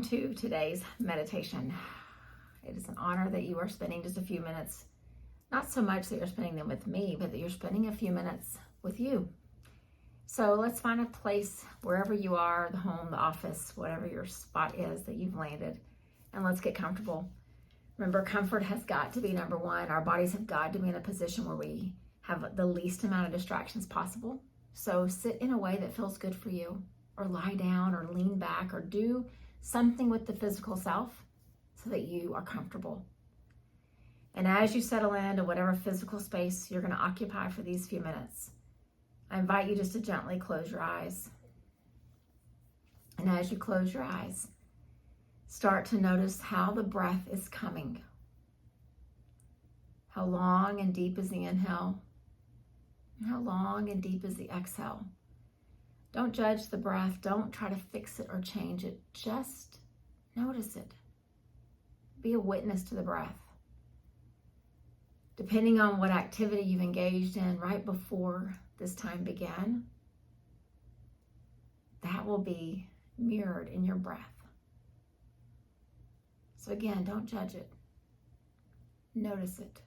to today's meditation. It is an honor that you are spending just a few minutes, not so much that you're spending them with me, but that you're spending a few minutes with you. So let's find a place wherever you are, the home, the office, whatever your spot is that you've landed, and let's get comfortable. Remember, comfort has got to be number one. Our bodies have got to be in a position where we have the least amount of distractions possible. So sit in a way that feels good for you, or lie down, or lean back, or do something with the physical self so that you are comfortable. And as you settle into whatever physical space you're going to occupy for these few minutes, I invite you just to gently close your eyes. And as you close your eyes, start to notice how the breath is coming. How long and deep is the inhale? And how long and deep is the exhale? Don't judge the breath. Don't try to fix it or change it. Just notice it. Be a witness to the breath. Depending on what activity you've engaged in right before this time began, that will be mirrored in your breath. So again, don't judge it. Notice it.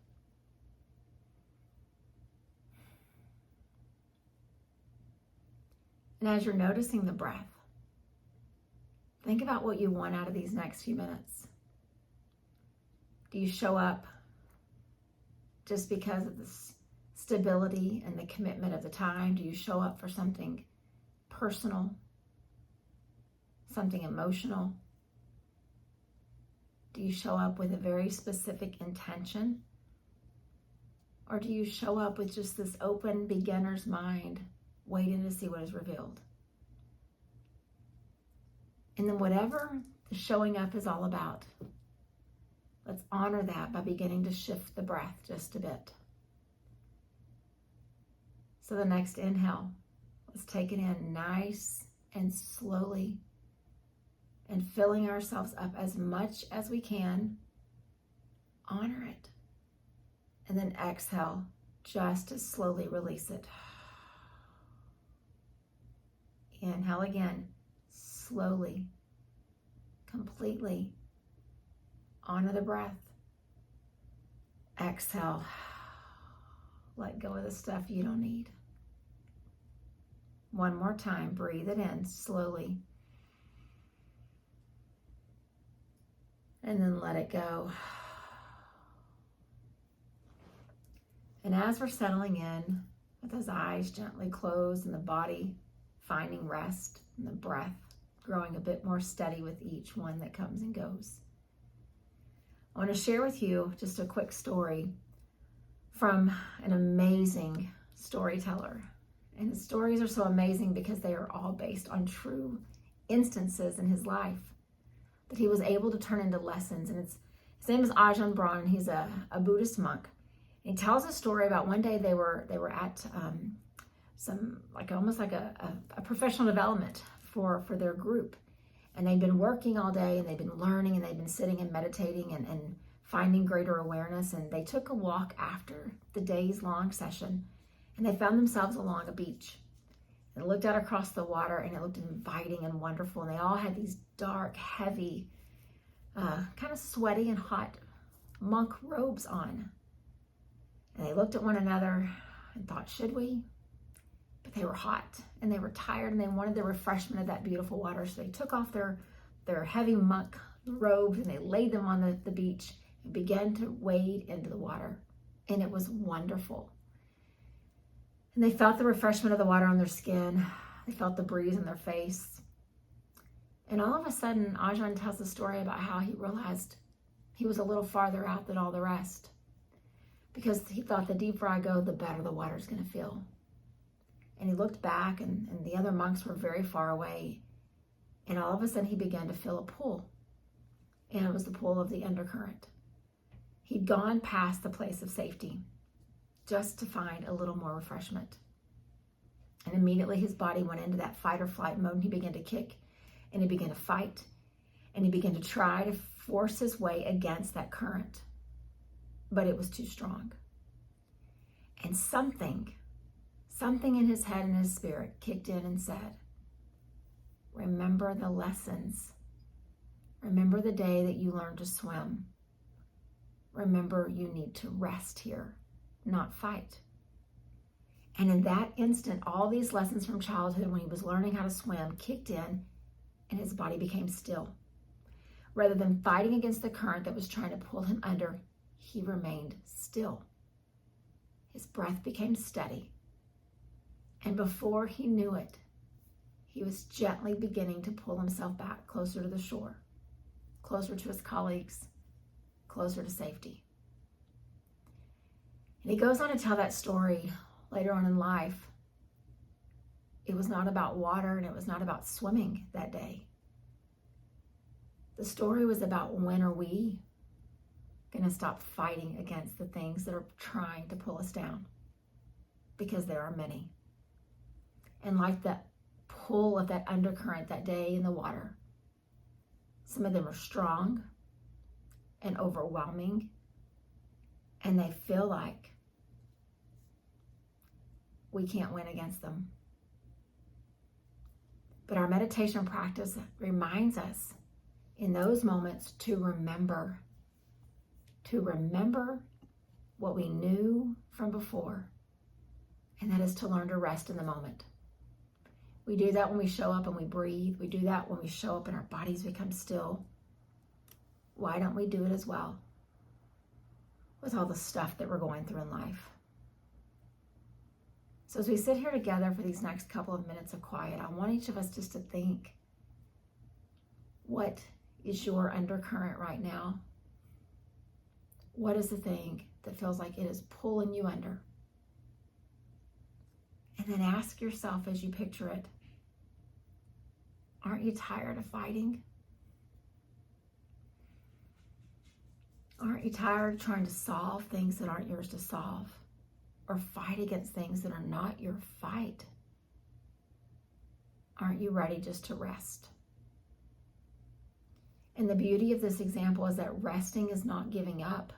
And as you're noticing the breath, think about what you want out of these next few minutes. Do you show up just because of the stability and the commitment of the time? Do you show up for something personal, something emotional? Do you show up with a very specific intention? Or do you show up with just this open beginner's mind, waiting to see what is revealed? And then whatever the showing up is all about, let's honor that by beginning to shift the breath just a bit. So the next inhale, let's take it in nice and slowly, and filling ourselves up as much as we can. Honor it. And then exhale, just to slowly release it. Inhale again, slowly, completely. Honor the breath. Exhale. Let go of the stuff you don't need. One more time, breathe it in slowly. And then let it go. And as we're settling in, with those eyes gently closed and the body finding rest, and the breath growing a bit more steady with each one that comes and goes, I want to share with you just a quick story from an amazing storyteller. And his stories are so amazing because they are all based on true instances in his life that he was able to turn into lessons. And his name is Ajahn Brahm, and he's a Buddhist monk. And he tells a story about one day they were at almost like a professional development for their group. And they'd been working all day, and they'd been learning, and they'd been sitting and meditating and finding greater awareness. And they took a walk after the day's long session, and they found themselves along a beach. They looked out across the water, and it looked inviting and wonderful. And they all had these dark, heavy, kind of sweaty and hot monk robes on. And they looked at one another and thought, should we? But they were hot, and they were tired, and they wanted the refreshment of that beautiful water. So they took off their heavy monk robes, and they laid them on the beach and began to wade into the water. And it was wonderful. And they felt the refreshment of the water on their skin. They felt the breeze in their face. And all of a sudden, Ajahn tells the story about how he realized he was a little farther out than all the rest, because he thought the deeper I go, the better the water's going to feel. And he looked back, and the other monks were very far away. And all of a sudden, he began to feel a pull. And it was the pull of the undercurrent. He'd gone past the place of safety just to find a little more refreshment. And immediately his body went into that fight or flight mode, and he began to kick, and he began to fight, and he began to try to force his way against that current. But it was too strong. And something in his head and his spirit kicked in and said, remember the lessons Remember the day that you learned to swim. Remember you need to rest here, not fight. And in that instant, all these lessons from childhood when he was learning how to swim kicked in and his body became still. Rather than fighting against the current that was trying to pull him under, he remained still. His breath became steady. And before he knew it, he was gently beginning to pull himself back closer to the shore, closer to his colleagues, closer to safety. And he goes on to tell that story later on in life. It was not about water and it was not about swimming that day. The story was about, when are we going to stop fighting against the things that are trying to pull us down? Because there are many. And like the pull of that undercurrent that day in the water, some of them are strong and overwhelming, and they feel like we can't win against them. But our meditation practice reminds us in those moments to remember what we knew from before, and that is to learn to rest in the moment. We do that when we show up and we breathe. We do that when we show up and our bodies become still. Why don't we do it as well with all the stuff that we're going through in life? So as we sit here together for these next couple of minutes of quiet, I want each of us just to think, what is your undercurrent right now? What is the thing that feels like it is pulling you under? And then ask yourself as you picture it, aren't you tired of fighting? Aren't you tired of trying to solve things that aren't yours to solve? Or fight against things that are not your fight? Aren't you ready just to rest? And the beauty of this example is that resting is not giving up.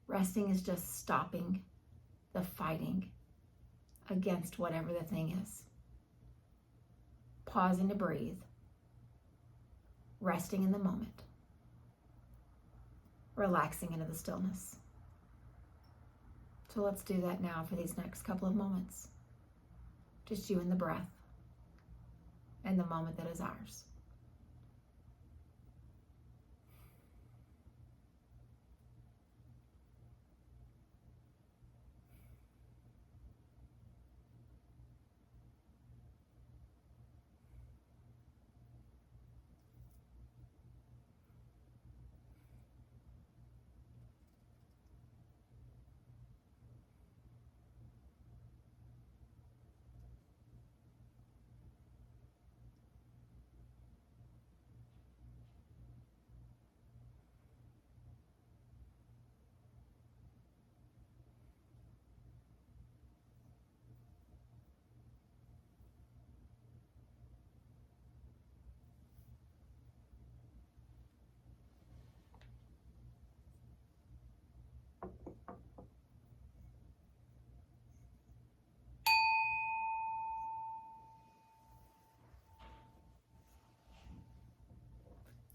Resting is just stopping the fighting against whatever the thing is. Pausing to breathe. Resting in the moment. Relaxing into the stillness. So let's do that now for these next couple of moments. Just you and the breath and the moment that is ours.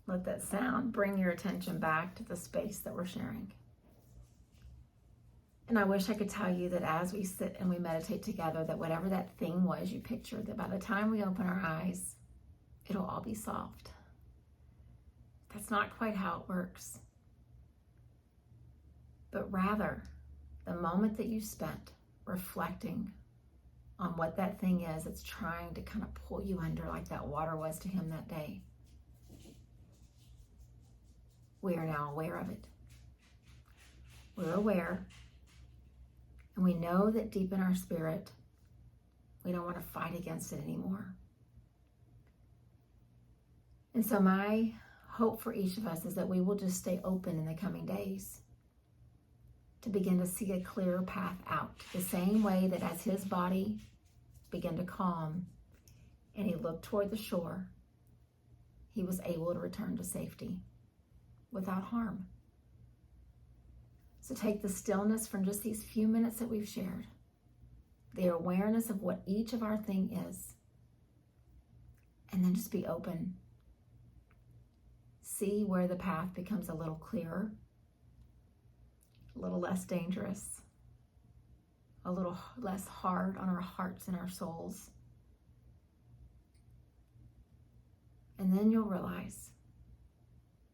Let that sound bring your attention back to the space that we're sharing. And I wish I could tell you that as we sit and we meditate together, that whatever that thing was you pictured, that by the time we open our eyes, it'll all be solved. That's not quite how it works. But rather, the moment that you spent reflecting on what that thing is that's trying to kind of pull you under, like that water was to him that day, we are now aware of it. We're aware, and we know that deep in our spirit, we don't want to fight against it anymore. And so my hope for each of us is that we will just stay open in the coming days to begin to see a clearer path out, the same way that as his body began to calm and he looked toward the shore, he was able to return to safety without harm. So take the stillness from just these few minutes that we've shared, the awareness of what each of our thing is, and then just be open see where the path becomes a little clearer, a little less dangerous, a little less hard on our hearts and our souls. And then you'll realize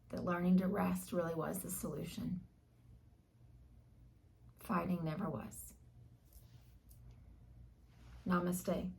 that learning to rest really was the solution. Fighting never was. Namaste.